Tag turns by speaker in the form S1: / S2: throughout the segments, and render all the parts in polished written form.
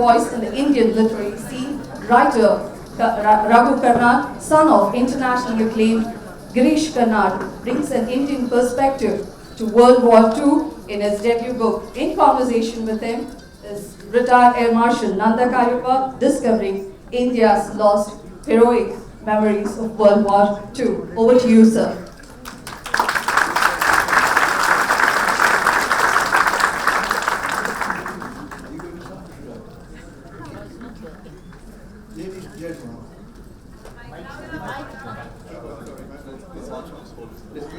S1: voice in the Indian literary scene, writer Raghu Karnad, son of internationally acclaimed Girish Karnad, brings an Indian perspective to World War II in his debut book. In conversation with him is retired Air Marshal Nanda Cariappa, discovering India's lost heroic memories of World War II. Over to you, sir.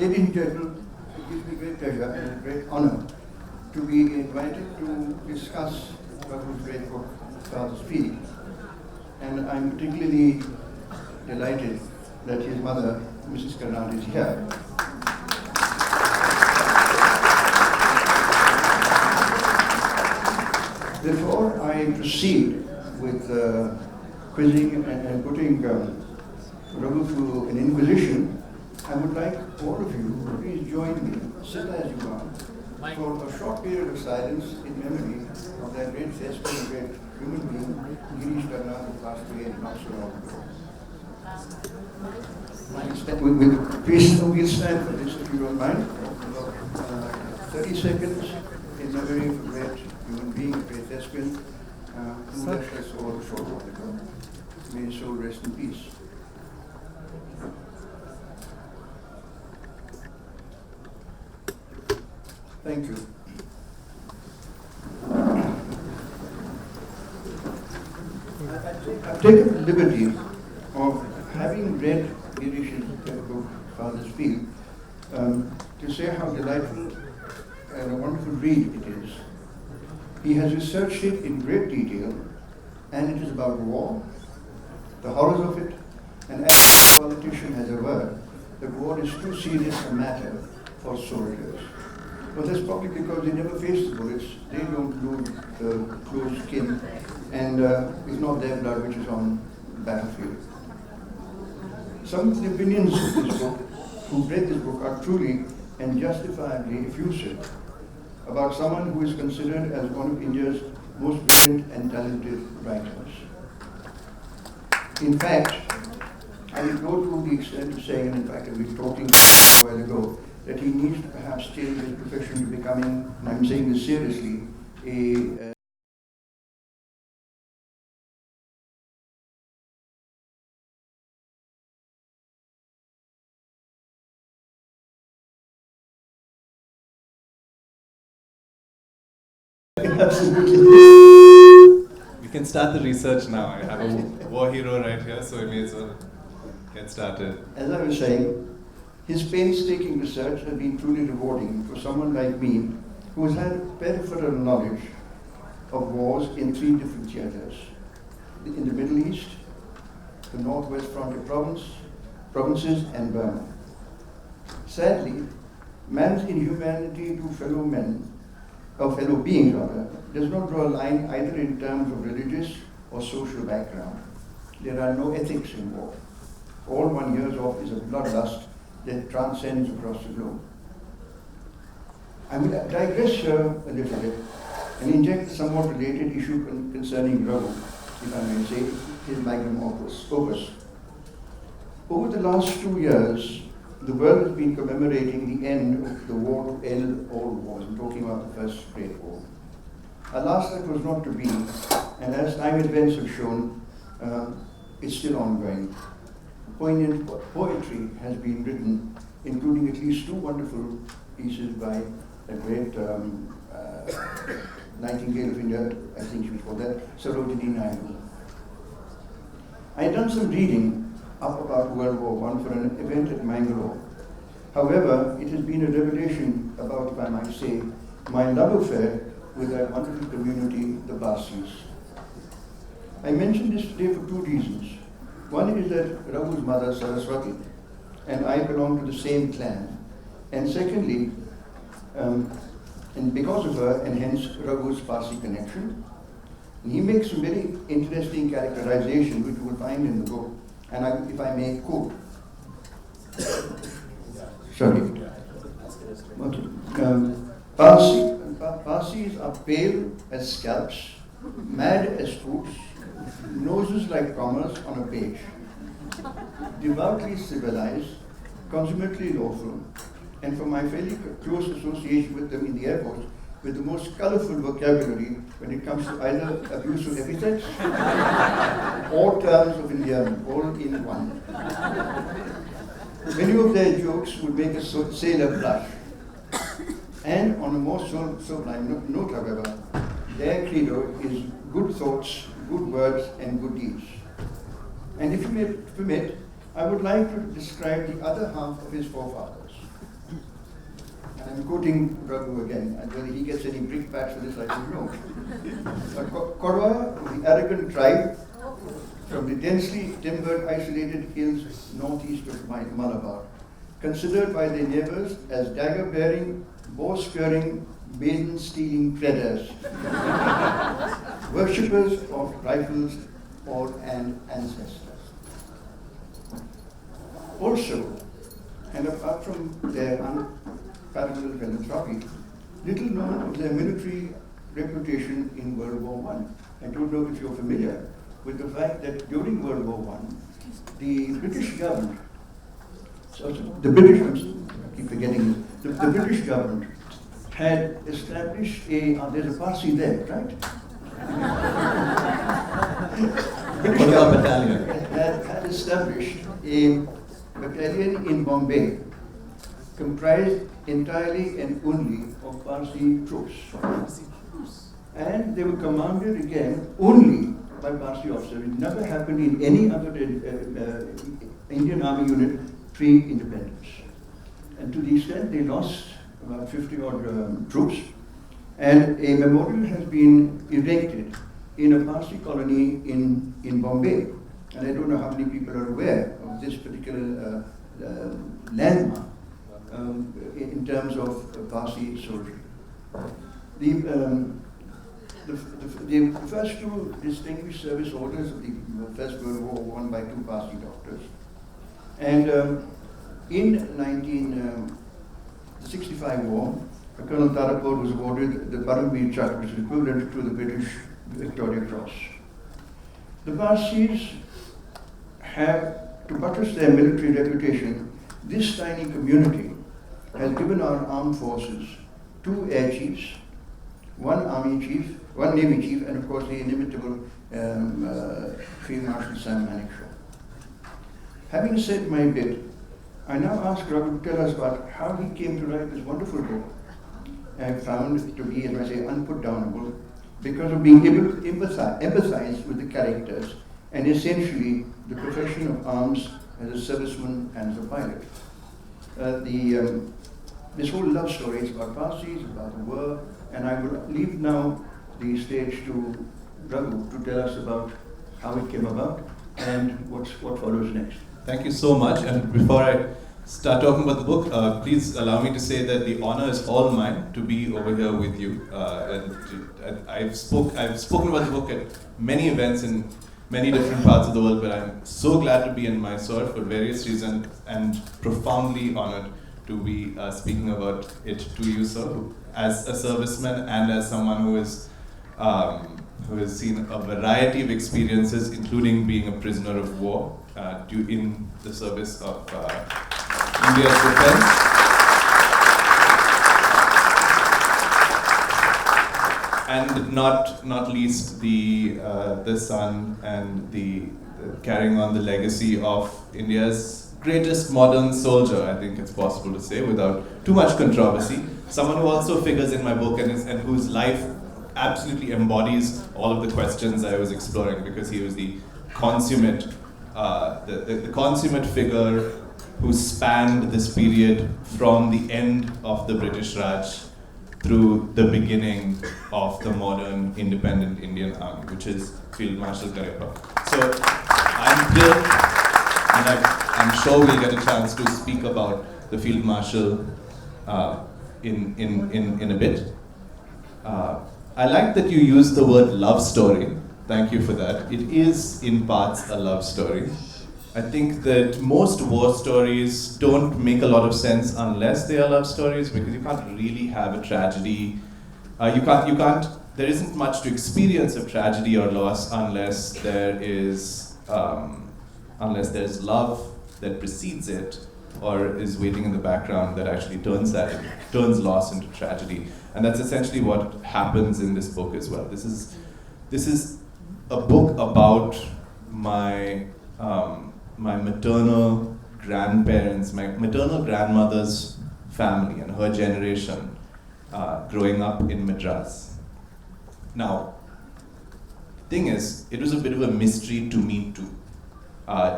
S2: Ladies and gentlemen, it gives me great pleasure and a great honor to be invited to discuss Raghu's great book, Farthest Field. And I'm particularly delighted that his mother, Mrs. Karnad, is here. Before I proceed with quizzing and putting Raghu through an inquisition, I would like all of you to please join me, sit as you are, for a short period of silence in memory of that great thespian, great human being, Girish Karnad, who passed away not so long ago. We'll stand for this if you don't mind. 30 seconds in memory of a great human being, a great thespian, who left us all a short while ago. May his soul rest in peace. Thank you. I've taken the liberty of having read Girish's book, Farthest Field, to say how delightful and a wonderful read it is. He has researched it in great detail, and it is about war, the horrors of it, and as a politician has averred, that war is too serious a matter for soldiers. But that's probably because they never face the bullets, they don't lose the close skin, and it's not their blood which is on the battlefield. Some of the opinions of this book, who read this book, are truly and justifiably effusive about someone who is considered as one of India's most brilliant and talented writers. In fact, I will go to the extent of saying, and in fact I was talking a while ago, that he needs to perhaps change his profession to becoming, and I'm saying this seriously, a
S3: Absolutely. We can start the research now. I have a war hero right here, so we may as well get started.
S2: As I was saying, his painstaking research has been truly rewarding for someone like me who has had peripheral knowledge of wars in 3 different theaters. In the Middle East, the Northwest Frontier provinces, and Burma. Sadly, man's inhumanity to fellow beings does not draw a line either in terms of religious or social background. There are no ethics in war. All one hears of is a bloodlust that transcends across the globe. I will digress here a little bit and inject a somewhat related issue concerning Raghu, if I may say, his magnum opus. Over the last 2 years, the world has been commemorating the end of the war to end all wars. I'm talking about the First Great War. Alas, that was not to be, and as time events have shown, it's still ongoing. Poignant poetry has been written, including at least 2 wonderful pieces by a great Nightingale of India, I think she was called that, Sarojini Naidu. I had done some reading up about World War I for an event at Mangalore. However, it has been a revelation about, if I might say, my love affair with that wonderful community, the Basis. I mention this today for 2 reasons. One is that Raghu's mother, Saraswati, and I belong to the same clan. And secondly, and because of her, and hence Raghu's Parsi connection, and he makes some very interesting characterization, which you will find in the book, and if I may quote. Sorry. Okay. Parsis are pale as scalps, mad as hoots, noses like commas on a page, devoutly civilized, consummately lawful, and from my fairly close association with them in the Air Force, with the most colorful vocabulary when it comes to either abuse of epithets or terms of endearment, all in one. Many of their jokes would make a sailor blush. And on a more sublime note, however, their credo is good thoughts, good words, and good deeds. And if you may permit, I would like to describe the other half of his forefathers. And I'm quoting Raghu again, and whether he gets any brickbats for this, I don't know. Korwa, the arrogant tribe from the densely timbered, isolated hills northeast of Malabar, considered by their neighbors as dagger-bearing, bow-spearing, maiden-stealing predators, worshippers of rifles and ancestors. Also, and apart from their unparalleled philanthropy, little known of their military reputation in World War I. I don't know if you're familiar with the fact that during World War I, the British government, I keep forgetting this, the British government had established there's a Parsi there, right? British government had established a battalion in Bombay comprised entirely and only of Parsi troops. And they were commanded again only by Parsi officers. It never happened in any other Indian Army unit pre-independence. And to the extent they lost about 50 odd troops, and a memorial has been erected in a Parsi colony in Bombay. And I don't know how many people are aware of this particular landmark in terms of Parsi soldiering. The first two distinguished service orders of the First World War were won by two Parsi doctors. And in 1965 war, Colonel Tarapur was awarded the Paramveer Chakra, which is equivalent to the British Victoria Cross. The Parsis have, to buttress their military reputation, this tiny community has given our armed forces 2 air chiefs, 1 army chief, 1 navy chief, and of course the inimitable Field Marshal Sam Manekshaw. Having said my bit, I now ask Raghu to tell us about how he came to write this wonderful book, and found to be, as I say, unputdownable, because of being able to empathize with the characters and essentially the profession of arms as a serviceman and as a pilot. This whole love story is about Parsis, about the war, and I will leave now the stage to Raghu to tell us about how it came about and what follows next.
S3: Thank you so much. And before I start talking about the book, please allow me to say that the honor is all mine to be over here with you. I've spoken about the book at many events in many different parts of the world, but I'm so glad to be in Mysore for various reasons and profoundly honored to be speaking about it to you, sir, as a serviceman and as someone who has seen a variety of experiences, including being a prisoner of war in the service of India's defense. And not least the son and the carrying on the legacy of India's greatest modern soldier, I think it's possible to say without too much controversy. Someone who also figures in my book and whose life absolutely embodies all of the questions I was exploring, because he was the consummate, the consummate figure who spanned this period from the end of the British Raj through the beginning of the modern independent Indian Army, which is Field Marshal Cariappa. So I'm here, and I'm sure we'll get a chance to speak about the Field Marshal in a bit. I like that you use the word love story. Thank you for that. It is in parts a love story. I think that most war stories don't make a lot of sense unless they are love stories, because you can't really have a tragedy. You can't there isn't much to experience of tragedy or loss unless there is unless there's love that precedes it, or is waiting in the background that actually turns loss into tragedy. And that's essentially what happens in this book as well. This is a book about my my maternal grandparents, my maternal grandmother's family and her generation growing up in Madras. Now, the thing is, it was a bit of a mystery to me too.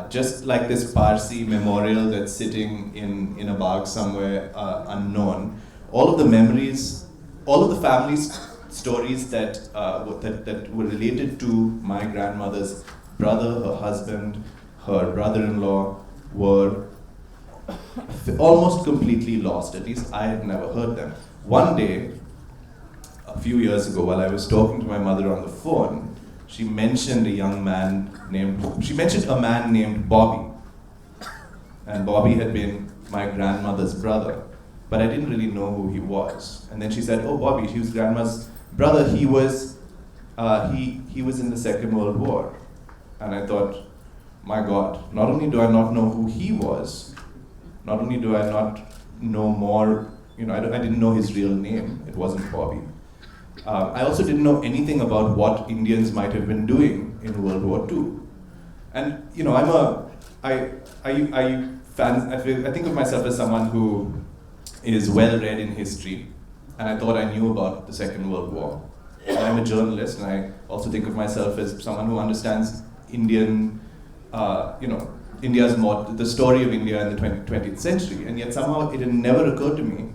S3: Just like this Parsi memorial that's sitting in a bag somewhere unknown, all of the memories, all of the family's stories that were related to my grandmother's brother, her husband, her brother-in-law were almost completely lost. At least I had never heard them. One day, a few years ago, while I was talking to my mother on the phone, she mentioned a man named Bobby. And Bobby had been my grandmother's brother, but I didn't really know who he was. And then she said, "Oh, Bobby, he was grandma's brother. He was in the Second World War." And I thought, my God, not only do I not know who he was, not only do I not know more, I didn't know his real name. It wasn't Bobby. I also didn't know anything about what Indians might have been doing in World War II. And I think of myself as someone who is well read in history, and I thought I knew about the Second World War. And I'm a journalist, and I also think of myself as someone who understands Indian, the story of India in the 20th century. And yet somehow it had never occurred to me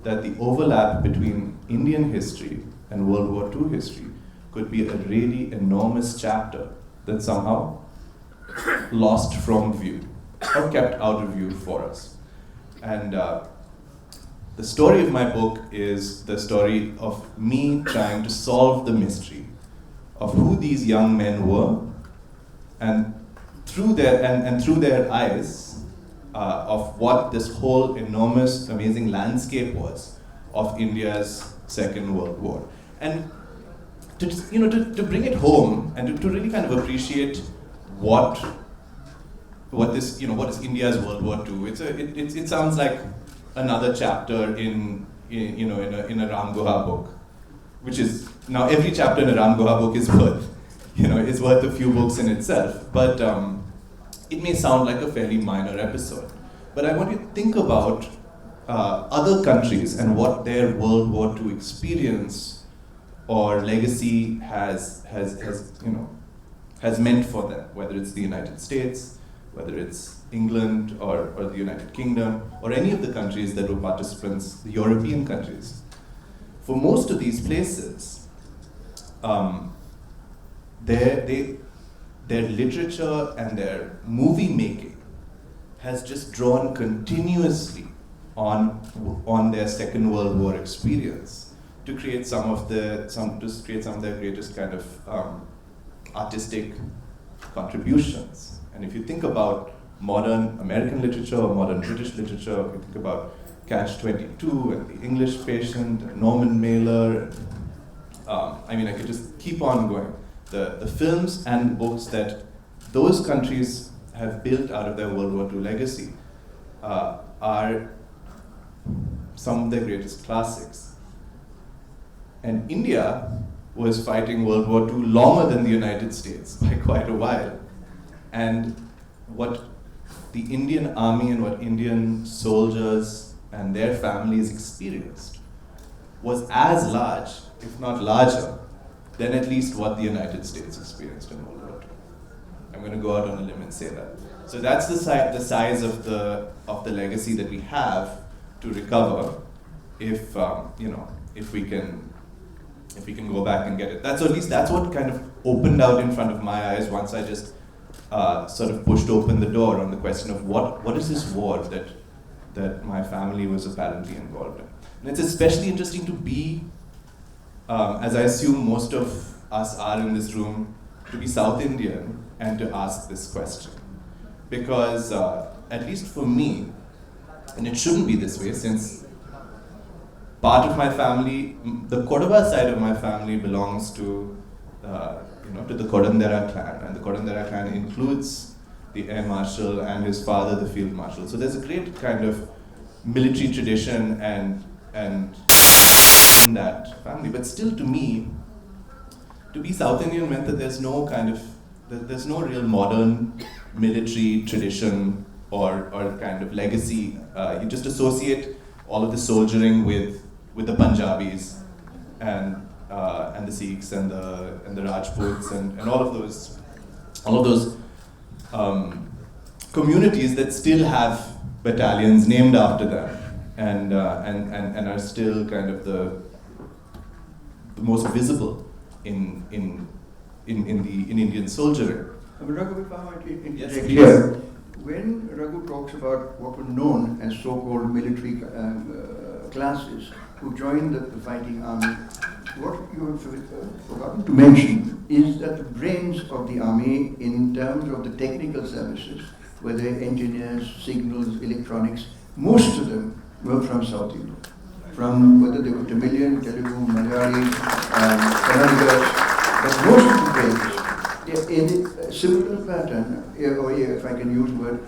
S3: that the overlap between Indian history and World War II history could be a really enormous chapter that somehow lost from view or kept out of view for us. And the story of my book is the story of me trying to solve the mystery of who these young men were, and through their eyes of what this whole enormous, amazing landscape was of India's Second World War. And to bring it home and to really kind of appreciate what is India's World War II. It sounds like another chapter in a Ram Guha book, which is now every chapter in a Ram Guha book is worth a few books in itself. But it may sound like a fairly minor episode. But I want you to think about other countries and what their World War II experience or legacy has meant for them, whether it's the United States, whether it's England or the United Kingdom, or any of the countries that were participants, the European countries. For most of these places, their literature and their movie making has just drawn continuously on their Second World War experience to create some of their greatest kind of artistic contributions. And if you think about modern American literature or modern British literature, if you think about Catch-22 and The English Patient, and Norman Mailer, I could just keep on going. The films and books that those countries have built out of their World War II legacy are some of their greatest classics. And India was fighting World War II longer than the United States by quite a while. And what the Indian army and what Indian soldiers and their families experienced was as large, if not larger, than at least what the United States experienced in World War II. I'm going to go out on a limb and say that. So that's the size of the legacy that we have to recover if we can go back and get it. That's what kind of opened out in front of my eyes once I just sort of pushed open the door on the question of what is this war that my family was apparently involved in. And it's especially interesting to be, as I assume most of us are in this room, to be South Indian and to ask this question. Because, at least for me, and it shouldn't be this way since part of my family, the Kodava side of my family belongs to, to the Kodandera clan, and the Kodandera clan includes the Air Marshal and his father, the Field Marshal. So there's a great kind of military tradition and in that family. But still, to me, to be South Indian meant that there's no real modern military tradition or kind of legacy. You just associate all of the soldiering with the Punjabis and the Sikhs and the Rajputs and all of those communities that still have battalions named after them and are still kind of the most visible in Indian soldiering.
S2: Raghu, if I might interject
S3: Yes,
S2: here, when Raghu talks about what were known as so-called military classes who joined the fighting army, what you have forgotten to mention is that the brains of the army in terms of the technical services, whether engineers, signals, electronics, most of them were from South India. From whether they were Tamilian, Telugu, Malayali, Kannadigas, but most of the brains, in a similar pattern, or if I can use the word,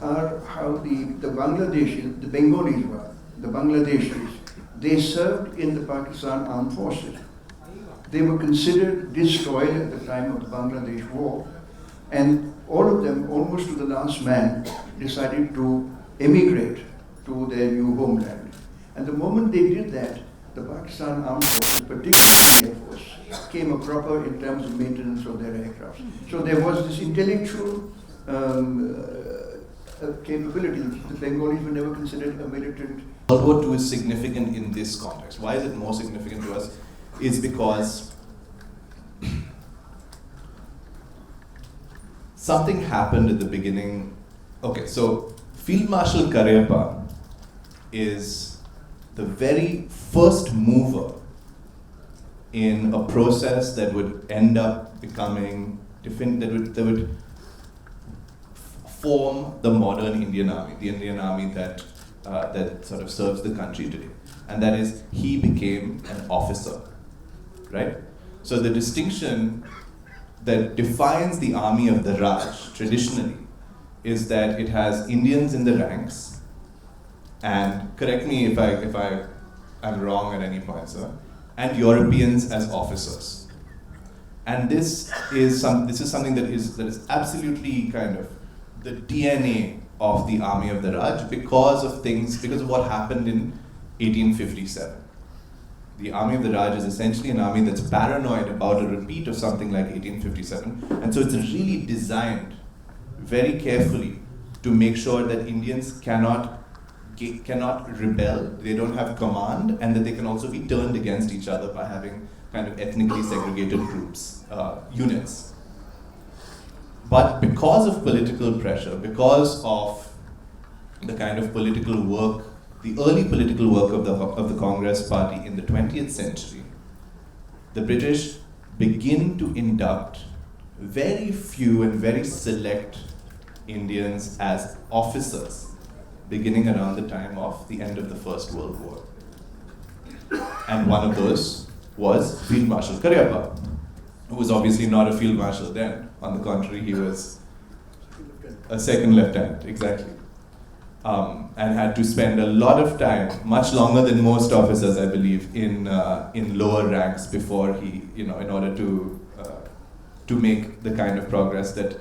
S2: are how the Bangladeshis, the Bengalis were, the Bangladeshis, they served in the Pakistan Armed Forces. They were considered destroyed at the time of the Bangladesh War, and all of them, almost to the last man, decided to emigrate to their new homeland. And the moment they did that, the Pakistan Armed Forces, particularly the Air Force, came a proper in terms of maintenance of their aircraft. So there was this intellectual capability. The Bengalis were never considered a militant.
S3: World War II is significant in this context. Why is it more significant to us? Is because something happened at the beginning. Okay, so Field Marshal Cariappa is the very first mover in a process that would end up becoming, that would form the modern Indian Army, the Indian Army that sort of serves the country today. And that is, he became an officer, right? So the distinction that defines the army of the Raj traditionally is that it has Indians in the ranks, and correct me if I'm wrong at any point, sir, and Europeans as officers. And this is something that is absolutely kind of the DNA of the army of the Raj because of what happened in 1857. The army of the Raj is essentially an army that's paranoid about a repeat of something like 1857, and so it's really designed very carefully to make sure that Indians cannot rebel, they don't have command, and that they can also be turned against each other by having kind of ethnically segregated groups, units. But because of political pressure, because of the kind of political work, the early political work of the Congress Party in the 20th century, the British begin to induct very few and very select Indians as officers, beginning around the time of the end of the First World War. And one of those was Field Marshal Cariappa, who was obviously not a field marshal then. On the contrary, he was a second lieutenant, exactly. And had to spend a lot of time, much longer than most officers, I believe, in lower ranks before he, in order to make the kind of progress that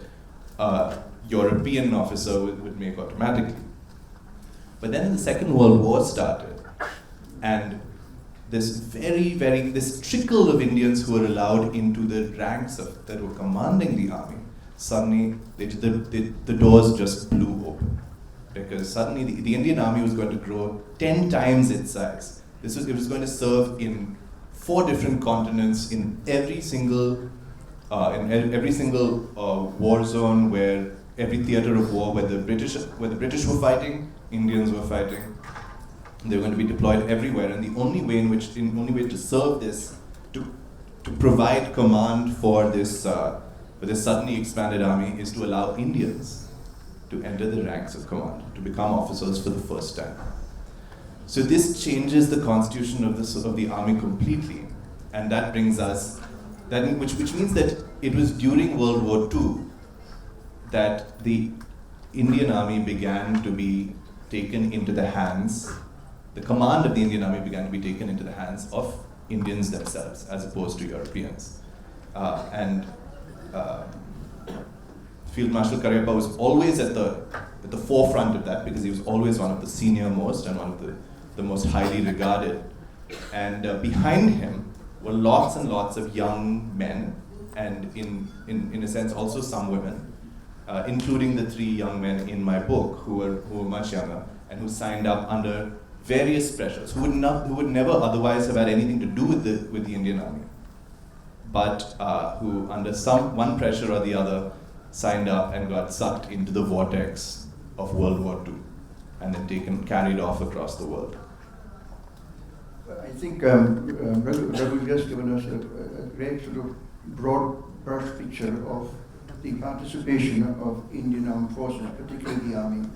S3: a European officer would make automatically. But then the Second World War started, and this trickle of Indians who were allowed into the ranks that were commanding the army, suddenly the doors just blew open. Because suddenly the Indian army was going to grow 10 times its size. It was going to serve in 4 different continents, in every single war zone, where every theater of war where the British were fighting, Indians were fighting. They were going to be deployed everywhere, and the only way to serve this, to provide command for this suddenly expanded army, is to allow Indians to enter the ranks of command, to become officers for the first time. So this changes the constitution of the army completely, and that brings us, which means that it was during World War II that the Indian Army began to be taken into the hands, the command of the Indian Army began to be taken into the hands of Indians themselves, as opposed to Europeans. Field Marshal Cariappa was always at the forefront of that, because he was always one of the senior most and one of the most highly regarded. And behind him were lots and lots of young men, and in a sense also some women, including the 3 young men in my book who were much younger and who signed up under various pressures, who would never otherwise have had anything to do with the Indian Army, but who under one pressure or the other signed up and got sucked into the vortex of World War II and then carried off across the world.
S2: I think Raghu just given us a great sort of broad brush picture of the participation of Indian armed forces, particularly the army,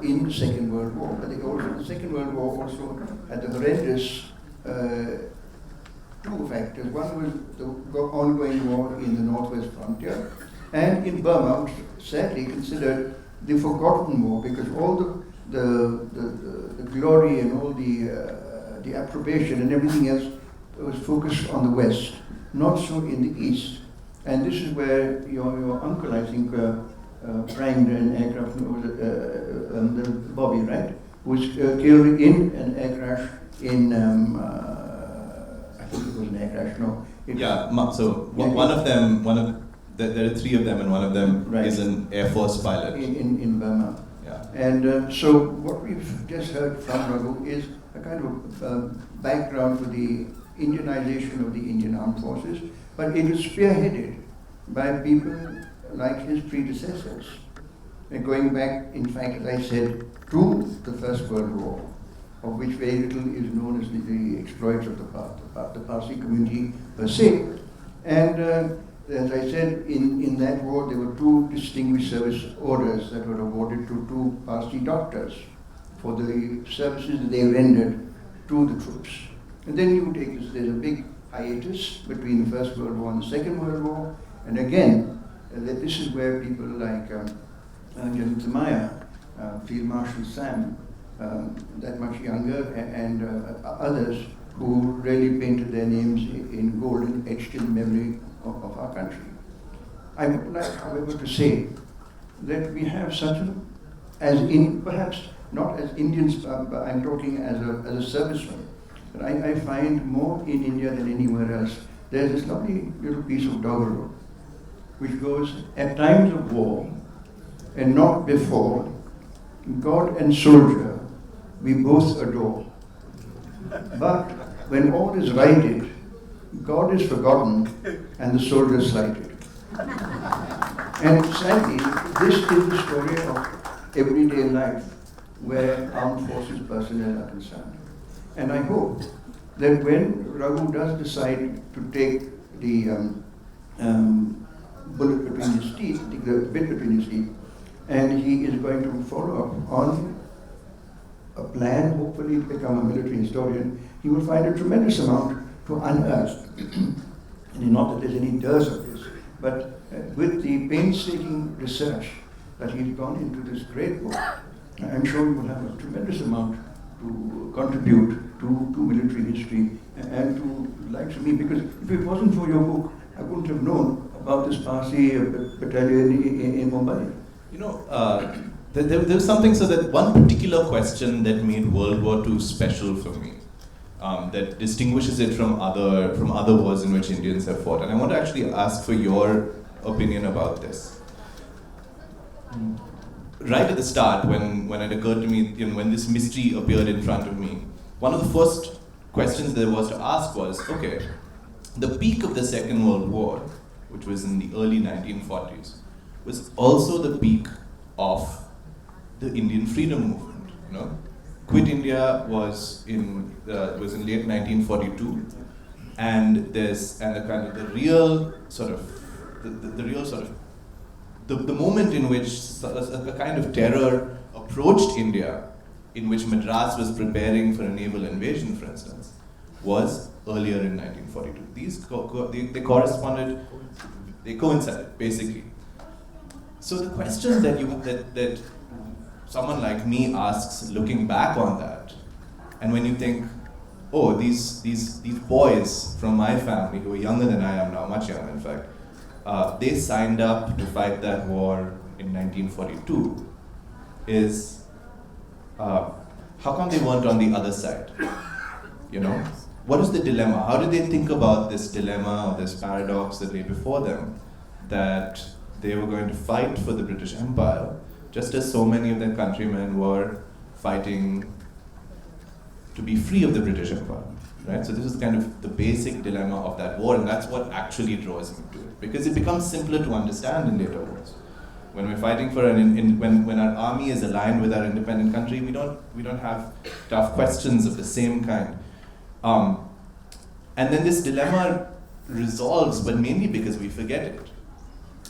S2: in the Second World War. I think also the Second World War also had the horrendous 2 factors. One was the ongoing war in the northwest frontier, and in Burma, which was sadly considered the forgotten war, because all the glory and all the approbation and everything else was focused on the west, not so in the east. And this is where your uncle, I think, primed an aircraft, the Bobby, right? Who was killed in an air crash in, I think it was an air crash, no.
S3: One of them, there are 3 of them, and one of them is an Air Force pilot.
S2: In Burma.
S3: Yeah.
S2: And so what we've just heard from Raghu is a kind of background for the Indianization of the Indian Armed Forces, but it was spearheaded by people like his predecessors. And going back, in fact, as I said, to the First World War, of which very little is known as the exploits of the Parsi community per se. And as I said, in that war there were 2 distinguished service orders that were awarded to 2 Parsi doctors for the services that they rendered to the troops. And then you take this, there's a big hiatus between the First World War and the Second World War, and again, this is where people like Janita Maya, Field Marshal Sam, that much younger, and others who really painted their names in gold and etched in memory of our country. I would like, however, to say that we have such perhaps not as Indians, but I'm talking as a serviceman, but I find more in India than anywhere else. There's this lovely little piece of doggerel which goes, at times of war, and not before, God and soldier we both adore. But when all is righted, God is forgotten and the soldier slighted. And sadly, this is the story of everyday life where armed forces personnel are concerned. And I hope that when Raghu does decide to take the bullet between his teeth, the bit between his teeth, and he is going to follow up on a plan, hopefully to become a military historian, he will find a tremendous amount to unearth. And not that there's any dearth of this, but with the painstaking research that he's gone into this great book, I'm sure he will have a tremendous amount to contribute to military history and to likes of me, because if it wasn't for your book, I wouldn't have known about this Parsi battalion in Mumbai.
S3: You know, there was something, so that one particular question that made World War II special for me, that distinguishes it from other wars in which Indians have fought. And I want to actually ask for your opinion about this. Right at the start, when it occurred to me, when this mystery appeared in front of me, one of the first questions there was to ask was, okay, the peak of the Second World War, which was in the early 1940s, was also the peak of the Indian freedom movement. You know, Quit India was in late 1942, and the moment in which a kind of terror approached India in which Madras was preparing for a naval invasion, for instance, was earlier in 1942. These they corresponded, they coincided, basically. So the question that someone like me asks, looking back on that, and when you think, oh, these boys from my family who are younger than I am now, much younger in fact, they signed up to fight that war in 1942, is how come they weren't on the other side? You know, what is the dilemma? How did they think about this dilemma or this paradox that lay before them, that they were going to fight for the British Empire, just as so many of their countrymen were fighting to be free of the British Empire, right? So this is kind of the basic dilemma of that war, and that's what actually draws me to it, because it becomes simpler to understand in later wars. When we're fighting for when our army is aligned with our independent country, we don't have tough questions of the same kind. And then this dilemma resolves, but mainly because we forget it.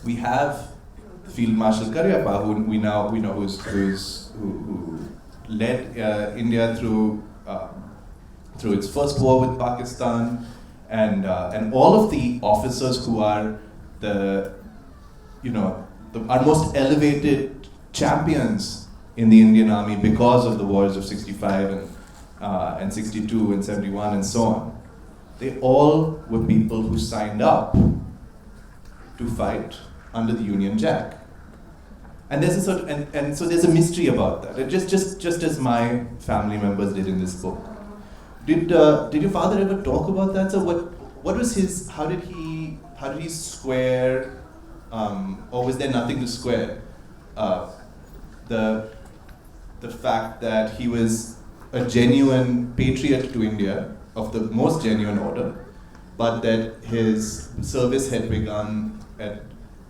S3: We have Field Marshal Cariappa, who we know who led India through its first war with Pakistan, and all of the officers who are our most elevated champions in the Indian Army because of the wars of 65 and 62 and 71 and so on. They all were people who signed up to fight under the Union Jack. And there's so there's a mystery about that. It just as my family members did in this book. Did your father ever talk about that? So what was his? How did he square? Or was there nothing to square? The fact that he was a genuine patriot to India of the most genuine order, but that his service had begun at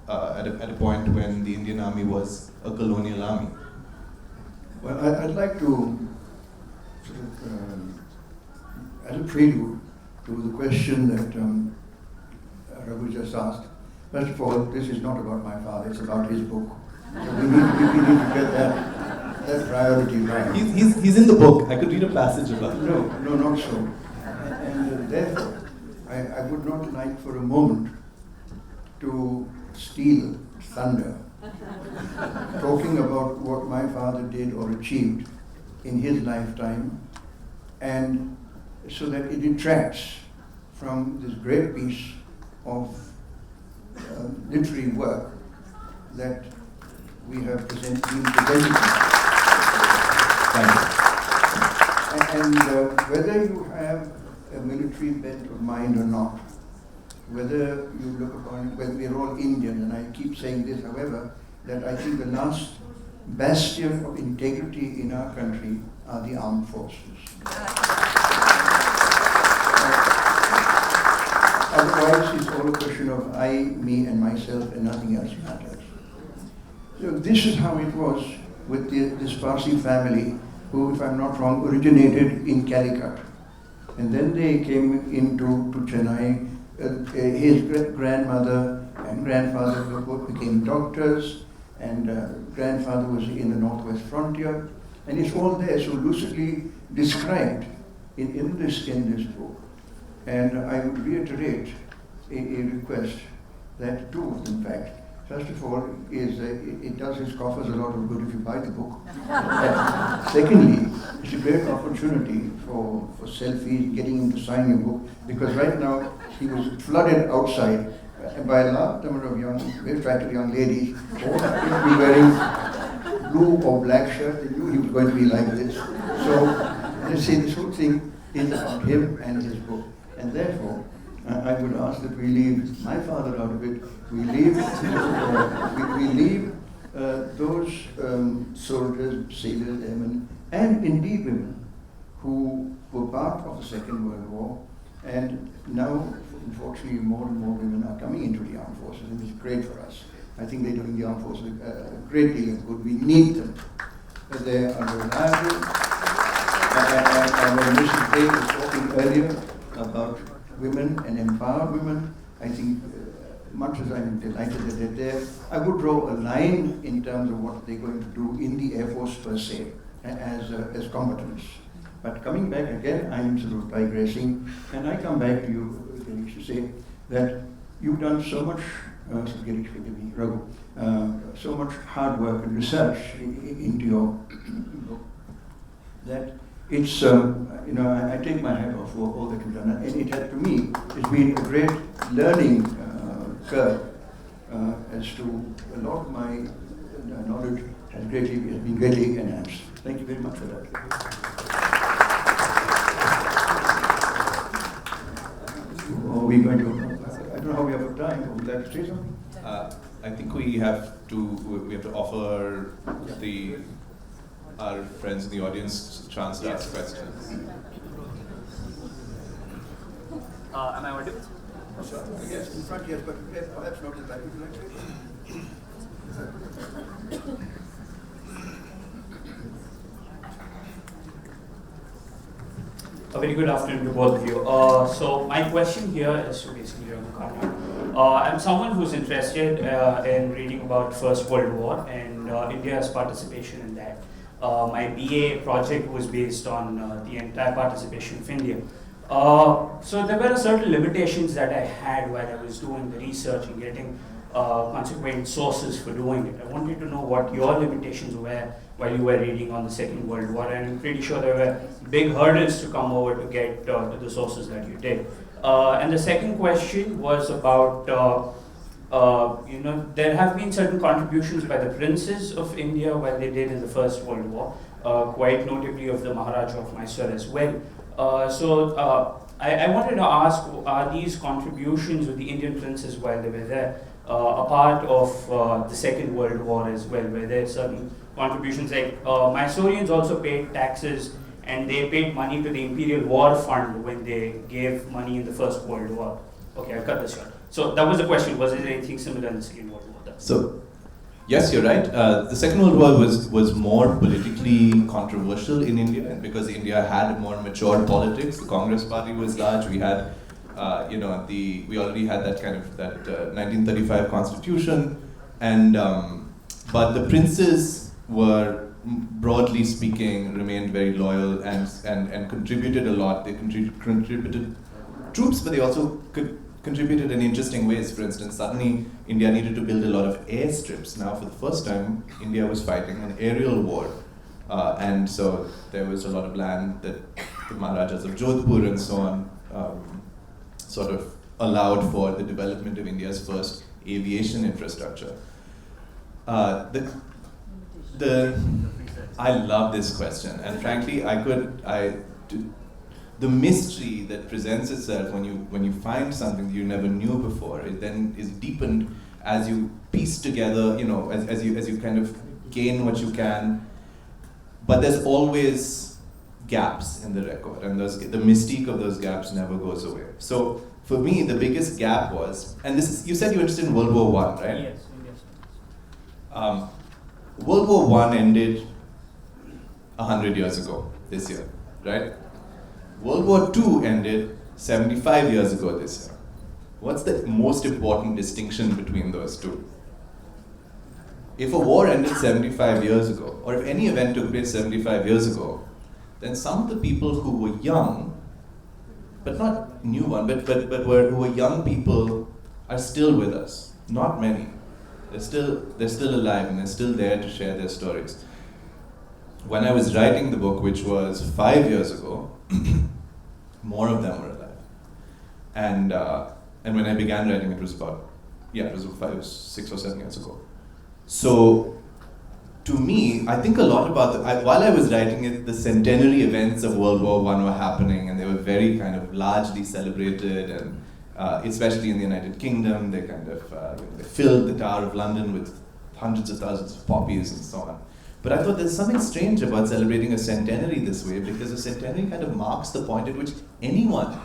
S3: a point when the Indian Army was a colonial army.
S2: Well, I'd like to sort of, as a prelude to the question that Raghu just asked. First of all, this is not about my father, it's about his book. So we need to get that priority right.
S3: He's in the book. I could read a passage about it.
S2: No, not so. And therefore, I would not like for a moment to steal thunder talking about what my father did or achieved in his lifetime, and so that it detracts from this great piece of literary work that we have presented. And whether you have a military bent of mind or not, whether you look upon it, whether we're all Indian, and I keep saying this, however, that I think the last bastion of integrity in our country are the armed forces. Otherwise, it's all a question of I, me, and myself, and nothing else matters. So this is how it was with this Parsi family, who, if I'm not wrong, originated in Calicut. And then they came into Chennai. His grandmother and grandfather both became doctors, and grandfather was in the northwest frontier. And it's all there, so lucidly described in this book. And I would reiterate a request that two of them, in fact. First of all, is it does his coffers a lot of good if you buy the book. Secondly, it's a great opportunity for selfies, getting him to sign your book, because right now he was flooded outside by a large number of very attractive young ladies, all happened to be wearing blue or black shirts. They knew he was going to be like this. So, let's say this whole thing is about him and his book. And therefore, I would ask that we leave my father out of it. We leave those soldiers, sailors, airmen, and indeed women who were part of the Second World War. And now, unfortunately, more and more women are coming into the armed forces, and it's great for us. I think they're doing the armed forces a great deal of good. We need them. They are reliable. And when Mrs. Day was talking earlier about women and empowered women, I think much as I'm delighted that they're there, I would draw a line in terms of what they're going to do in the Air Force per se. as combatants. But coming back again, I'm sort of digressing, and I come back to you, Girish, to say that you've done so much, Girish, forgive me, Raghu, so much hard work and research into your book that it's, I take my hat off for all that you've done, and it had, to me, it's been a great learning curve as to a lot of my knowledge has been greatly enhanced. Thank you very much for that. Are we going to? I don't know how we have time. Would you like to say something?
S3: I think we have to offer our friends in the audience a chance to ask questions.
S4: Am I audible?
S2: Sure. Yes, in front, yes, but perhaps not in the back. Would you like to?
S4: A very good afternoon to both of you. So my question here is to basically Raghu Karnad. I'm someone who's interested in reading about First World War and India's participation in that. My BA project was based on the entire participation of India. So there were certain limitations that I had while I was doing the research and getting consequent sources for doing it. I wanted to know what your limitations were while you were reading on the Second World War, and I'm pretty sure there were big hurdles to come over to get to the sources that you did. And the second question was about, there have been certain contributions by the princes of India while they did in the First World War, quite notably of the Maharaja of Mysuru as well. I wanted to ask, are these contributions of the Indian princes while they were there a part of the Second World War as well? Were there certain contributions like Mysoreans also paid taxes and they paid money to the Imperial War Fund when they gave money in the First World War? Okay, I'll cut this short. So that was the question. Was there anything similar in the Second World War?
S3: So, yes, you're right. The Second World War was more politically controversial in India, and because India had more mature politics, the Congress Party was large. We had, we already had that 1935 Constitution, and but the princes were, broadly speaking, remained very loyal and contributed a lot. They contributed troops, but they also contributed in interesting ways. For instance, suddenly India needed to build a lot of airstrips. Now, for the first time, India was fighting an aerial war. And so there was a lot of land that the Maharajas of Jodhpur and so on sort of allowed for the development of India's first aviation infrastructure. I love this question, and frankly, the mystery that presents itself when you find something that you never knew before, it then is deepened as you piece together, as you kind of gain what you can. But there's always gaps in the record, and the mystique of those gaps never goes away. So for me, the biggest gap was, and you said you were interested in World War I, right?
S4: Yes.
S3: World War I ended 100 years ago this year, right? World War II ended 75 years ago this year. What's the most important distinction between those two? If a war ended 75 years ago, or if any event took place 75 years ago, then some of the people who were young, but not new one, who were young people are still with us. Not many. They're still alive and they're still there to share their stories. When I was writing the book, which was 5 years ago, more of them were alive. And when I began writing, it was about, it was 6 or 7 years ago. So, to me, I think a lot about, while I was writing it, the centenary events of World War I were happening, and they were very kind of largely celebrated, and especially in the United Kingdom, they kind of they filled the Tower of London with hundreds of thousands of poppies and so on. But I thought there's something strange about celebrating a centenary this way, because a centenary kind of marks the point at which anyone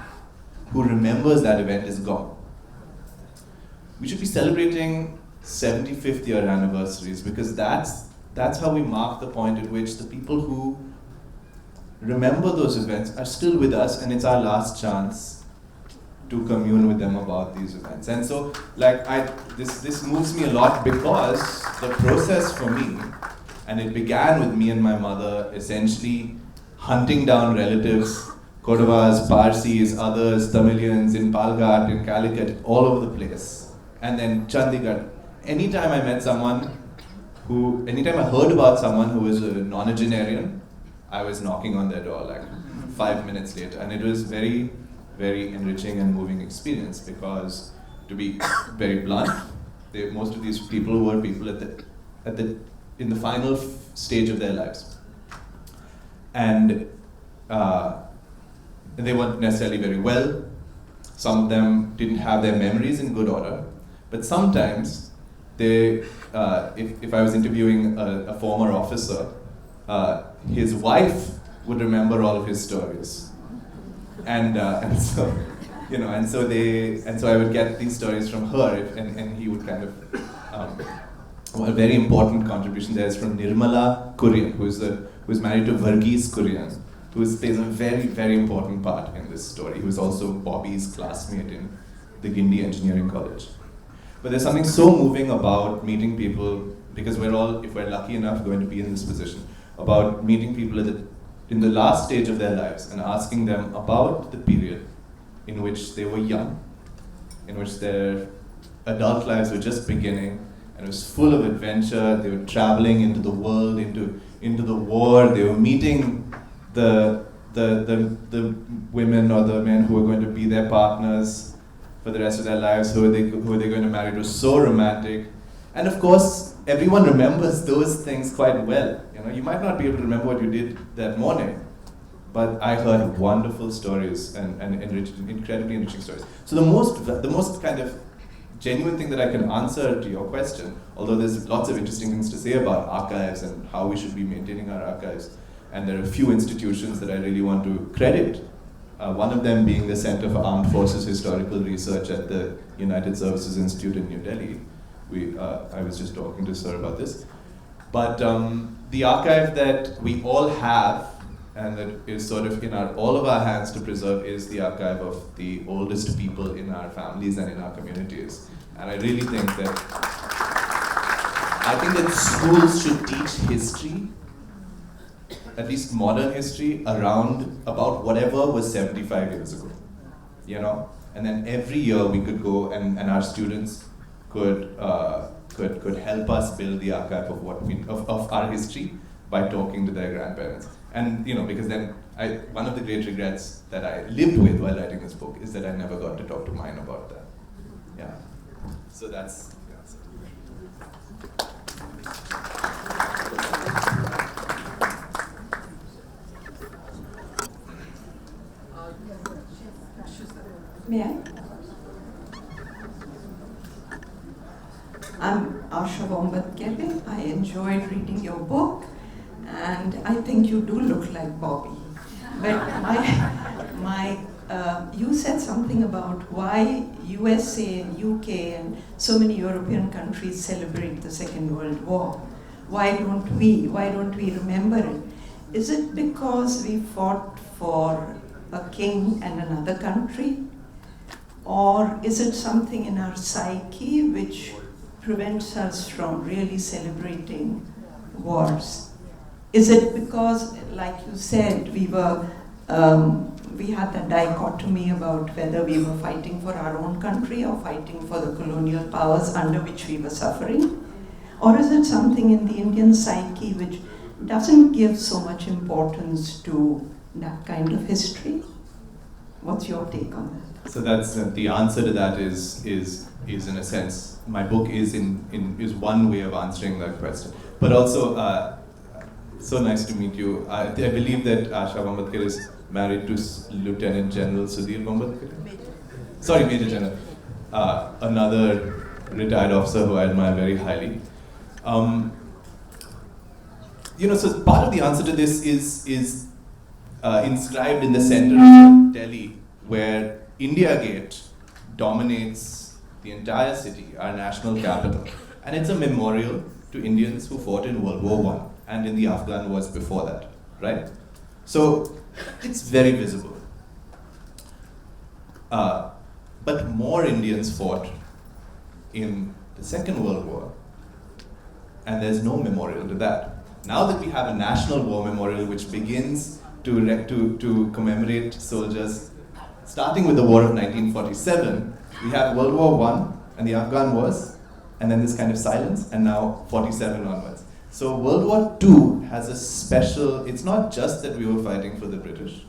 S3: who remembers that event is gone. We should be celebrating 75th year anniversaries, because that's how we mark the point at which the people who remember those events are still with us, and it's our last chance to commune with them about these events. And so, this moves me a lot, because the process for me, And it began with me and my mother essentially hunting down relatives, Kodavas, Parsis, others, Tamilians in Palghat, in Calicut, all over the place. And then Chandigarh. Anytime I heard about someone who was a nonagenarian, I was knocking on their door like 5 minutes later. And it was very, very enriching and moving experience because, to be very blunt, most of these people were people in the final stage of their lives. And they weren't necessarily very well. Some of them didn't have their memories in good order. But sometimes, if I was interviewing a former officer, his wife would remember all of his stories. And so I would get these stories from her, and he would kind of, a very important contribution there is from Nirmala Kurian, who's married to Varghese Kurian, who plays a very, very important part in this story. He was also Bobby's classmate in the Guindy Engineering College. But there's something so moving about meeting people, because we're all, if we're lucky enough, going to be in this position, about meeting people in the last stage of their lives and asking them about the period in which they were young, in which their adult lives were just beginning, and it was full of adventure. They were traveling into the world, into the war. They were meeting the women or the men who were going to be their partners for the rest of their lives, who are they going to marry. It was so romantic. And of course, everyone remembers those things quite well. You might not be able to remember what you did that morning, but I heard wonderful stories and incredibly enriching stories. So the most kind of genuine thing that I can answer to your question, although there's lots of interesting things to say about archives and how we should be maintaining our archives, and there are a few institutions that I really want to credit. One of them being the Center for Armed Forces Historical Research at the United Services Institute in New Delhi. I was just talking to Sir about this. But the archive that we all have, and that is sort of in all of our hands to preserve, is the archive of the oldest people in our families and in our communities. And I really think that schools should teach history, at least modern history, about whatever was 75 years ago. And then every year we could go and our students could help us build the archive of our history by talking to their grandparents. And because then one of the great regrets that I lived with while writing this book is that I never got to talk to mine about that. Yeah. So that's the answer.
S5: May I? I'm Asha Bombatkere. I enjoyed reading your book, and I think you do look like Bobby. But you said something about why USA and UK and so many European countries celebrate the Second World War. Why don't we? Why don't we remember it? Is it because we fought for a king and another country? Or is it something in our psyche which prevents us from really celebrating wars? Is it because, like you said, we had that dichotomy about whether we were fighting for our own country or fighting for the colonial powers under which we were suffering? Or is it something in the Indian psyche which doesn't give so much importance to that kind of history? What's your take on that?
S3: So that's the answer to that is in a sense, my book is one way of answering that question. But also, so nice to meet you. I believe that Asha Bombatkere is married to Lieutenant General Sudhir Bombatkere. Sorry, Major General. Another retired officer who I admire very highly. So part of the answer to this is inscribed in the center of Delhi, where India Gate dominates the entire city, our national capital. And it's a memorial to Indians who fought in World War I and in the Afghan wars before that, right? So it's very visible. But more Indians fought in the Second World War, and there's no memorial to that. Now that we have a national war memorial which begins to commemorate soldiers, starting with the war of 1947, we have World War I and the Afghan wars, and then this kind of silence, and now 47 onwards. So World War II has a special, it's not just that we were fighting for the British,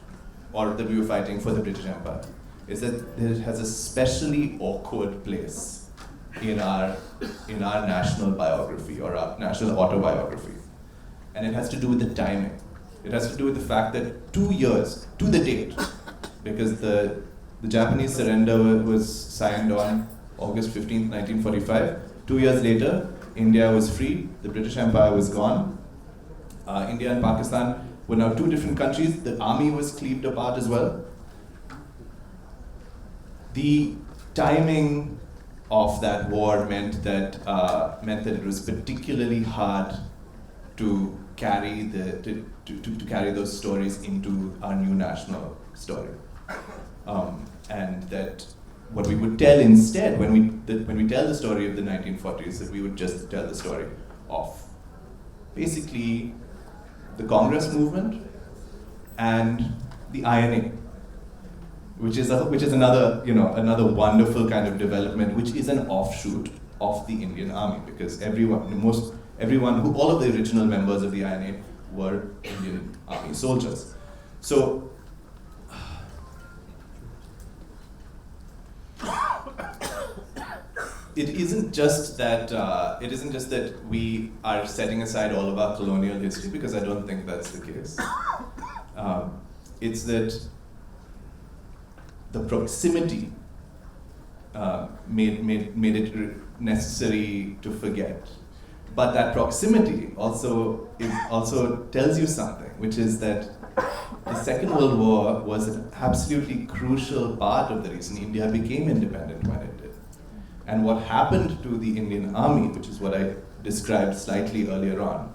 S3: or that we were fighting for the British Empire. It's that it has a especially awkward place in our national biography, or our national autobiography. And it has to do with the timing. It has to do with the fact that 2 years, to the date, because the Japanese surrender was signed on August 15th, 1945. 2 years later, India was free, the British Empire was gone. India and Pakistan were now two different countries. The army was cleaved apart as well. The timing of that war meant that it was particularly hard to carry to carry those stories into our new national story, and that what we would tell instead when we tell the story of the 1940s, that we would just tell the story of basically the Congress movement and the INA, which is another wonderful kind of development, which is an offshoot of the Indian Army, because all of the original members of the INA were Indian Army soldiers. So it isn't just that we are setting aside all of our colonial history, because I don't think that's the case. It's that the proximity made it necessary to forget. But that proximity also tells you something, which is that the Second World War was an absolutely crucial part of the reason India became independent when it did. And what happened to the Indian Army, which is what I described slightly earlier on,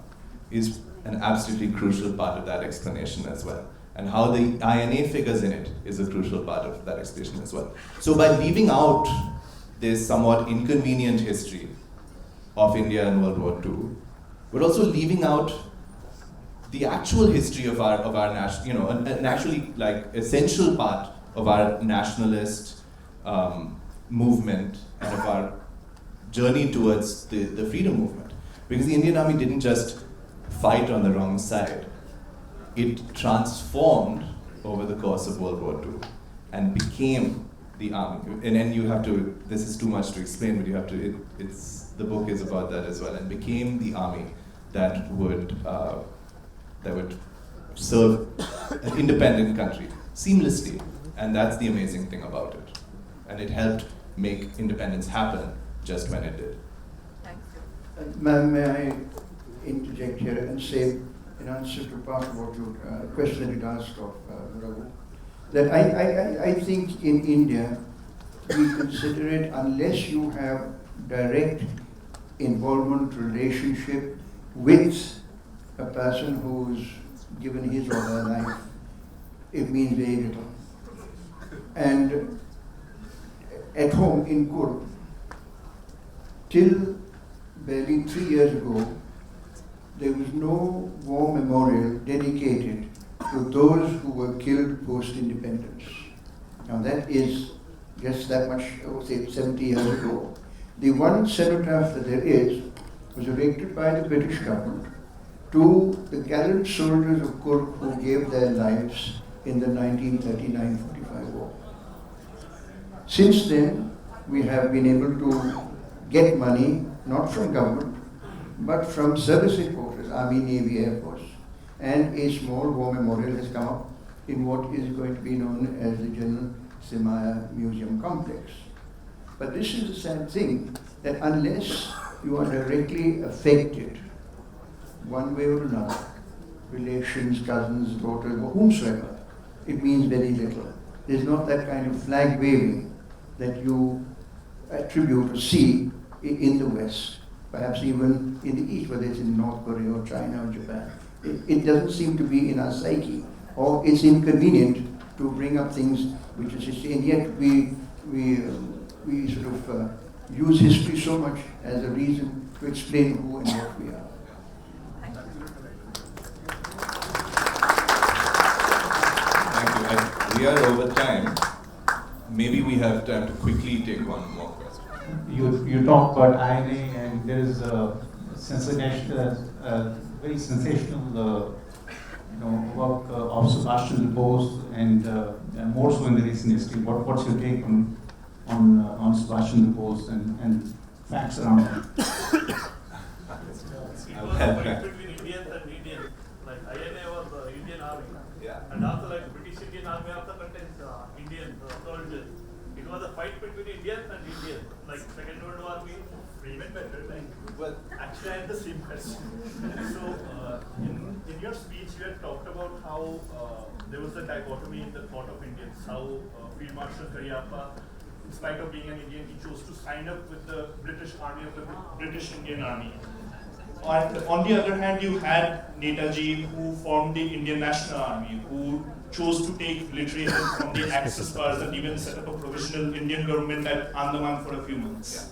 S3: is an absolutely crucial part of that explanation as well. And how the INA figures in it is a crucial part of that explanation as well. So by leaving out this somewhat inconvenient history of India and World War II, we're also leaving out the actual history of our national, an actually essential part of our nationalist movement and of our journey towards the freedom movement. Because the Indian Army didn't just fight on the wrong side. It transformed over the course of World War II and became the army. And then you have to, this is too much to explain, but you have to, the book is about that as well, and became the army that would serve an independent country seamlessly. And that's the amazing thing about it. And it helped make independence happen just when it did.
S1: Thanks.
S2: May I interject here and say, in answer to part of what you, question that you asked of Raghu, that I think in India, we consider it, unless you have direct involvement, relationship with a person who's given his or her life, it means very little. And at home in Kur, till barely 3 years ago, there was no war memorial dedicated to those who were killed post-independence. Now that is just that much, I would say 70 years ago. The one cenotaph that there is was erected by the British government to the gallant soldiers of Kurk who gave their lives in the 1939-45 war. Since then, we have been able to get money, not from government, but from service headquarters, Army, Navy, Air Force, and a small war memorial has come up in what is going to be known as the General Simaya Museum Complex. But this is the sad thing, that unless you are directly affected, one way or another, relations, cousins, daughters, or whomsoever, it means very little. There's not that kind of flag waving that you attribute or see in the West, perhaps even in the East, whether it's in North Korea or China or Japan. It doesn't seem to be in our psyche, or it's inconvenient to bring up things which is history, and yet we sort of use history so much as a reason to explain who and what we are.
S3: we are over time. Maybe we have time to quickly take one more question.
S6: You talk about INA, and there is a very sensational work of Subhash Chandra Bose, and more so in the recent history. What's your take on Subhash Chandra Bose and facts around it?
S7: It was a fight between Indians and Indians. Like INA was the Indian army, and also like British Indian army also contains Indian soldiers. It was a fight between Indians and Indians. Like Second World War means even better. Like, well, actually, I had the same question. So, in your speech, you had talked about how there was a dichotomy in the thought of Indians. How Field Marshal Cariappa, in spite of being an Indian, he chose to sign up with the British Army of the British Indian Army. And on the other hand, you had Netaji, who formed the Indian National Army, who chose to take military help from the Axis powers and even set up a provisional Indian government at Andaman for a few months.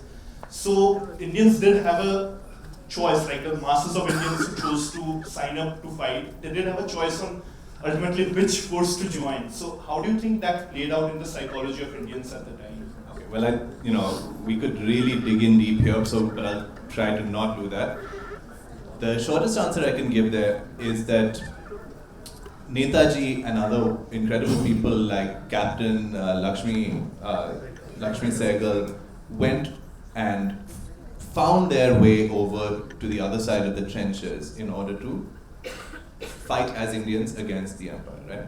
S7: So Indians did have a choice, like the masses of Indians who chose to sign up to fight, they did have a choice on ultimately which force to join. So how do you think that played out in the psychology of Indians at the time?
S3: Okay, well, we could really dig in deep here, but I'll try to not do that. The shortest answer I can give there is that Netaji and other incredible people like Captain Lakshmi Sehgal went and found their way over to the other side of the trenches in order to fight as Indians against the empire, right?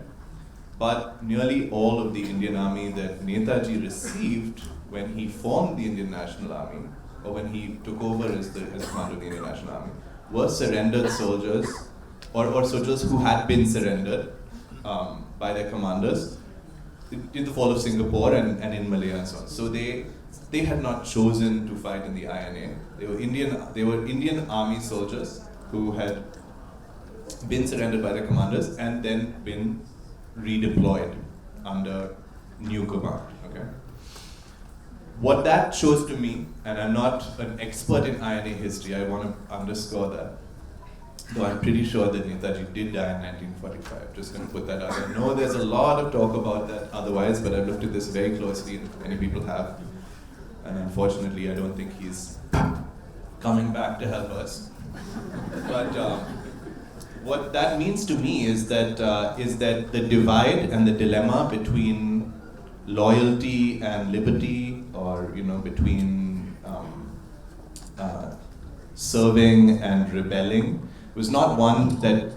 S3: But nearly all of the Indian army that Netaji received when he formed the Indian National Army, or when he took over as commander of the Indian National Army, were surrendered soldiers, or soldiers who had been surrendered by their commanders in the fall of Singapore and in Malaya and so on. So they had not chosen to fight in the INA. They were Indian army soldiers who had been surrendered by their commanders and then been redeployed under new command. Okay. What that shows to me, and I'm not an expert in INA history, I want to underscore that, though I'm pretty sure that Netaji did die in 1945. Just going to put that out there. No, there's a lot of talk about that otherwise, but I've looked at this very closely, and many people have. And unfortunately, I don't think he's coming back to help us. But what that means to me is that the divide and the dilemma between loyalty and liberty, or between serving and rebelling, was not one that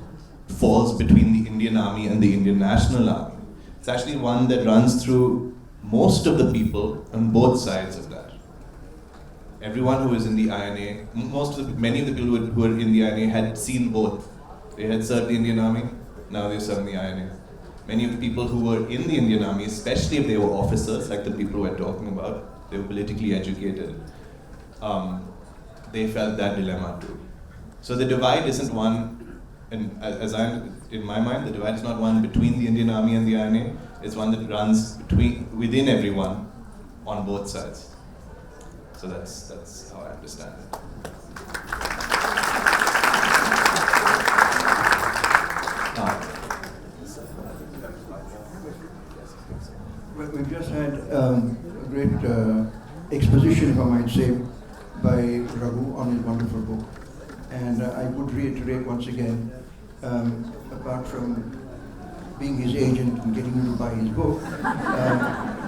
S3: falls between the Indian Army and the Indian National Army. It's actually one that runs through most of the people on both sides of that. Everyone who is in the INA, many of the people who were in the INA had seen both. They had served the Indian Army, now they serve the INA. Many of the people who were in the Indian Army, especially if they were officers, like the people we're talking about, they were politically educated, they felt that dilemma too. So the divide isn't one, and in my mind, the divide is not one between the Indian Army and the INA, it's one that runs within everyone on both sides. So that's how I understand it.
S2: Well, we've just had a great exposition, if I might say, by Raghu on his wonderful book. And I would reiterate once again, apart from being his agent and getting him to buy his book,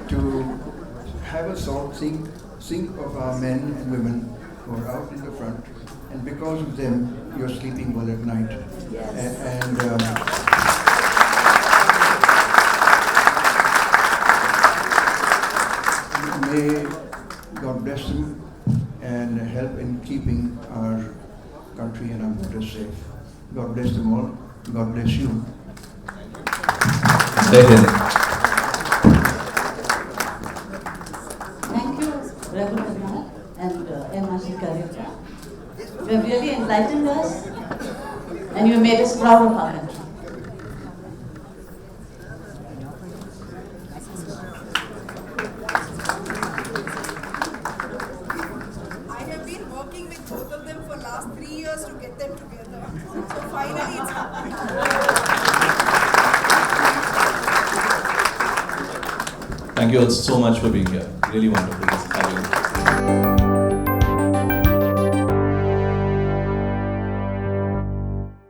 S2: to have a thought, think of our men and women who are out in the front, and because of them, you're sleeping well at night. Yes. May God bless them and help in keeping our country and our borders safe. God bless them all. God bless you.
S8: Thank you, Raghu Karnad and Air Marshal Nanda. You have really enlightened us, and you made us proud of our country.
S9: I have been working with both of them for the last 3 years to get them together. So finally it's happening.
S3: Thank you all so much for being here. Really wonderful. Thank you.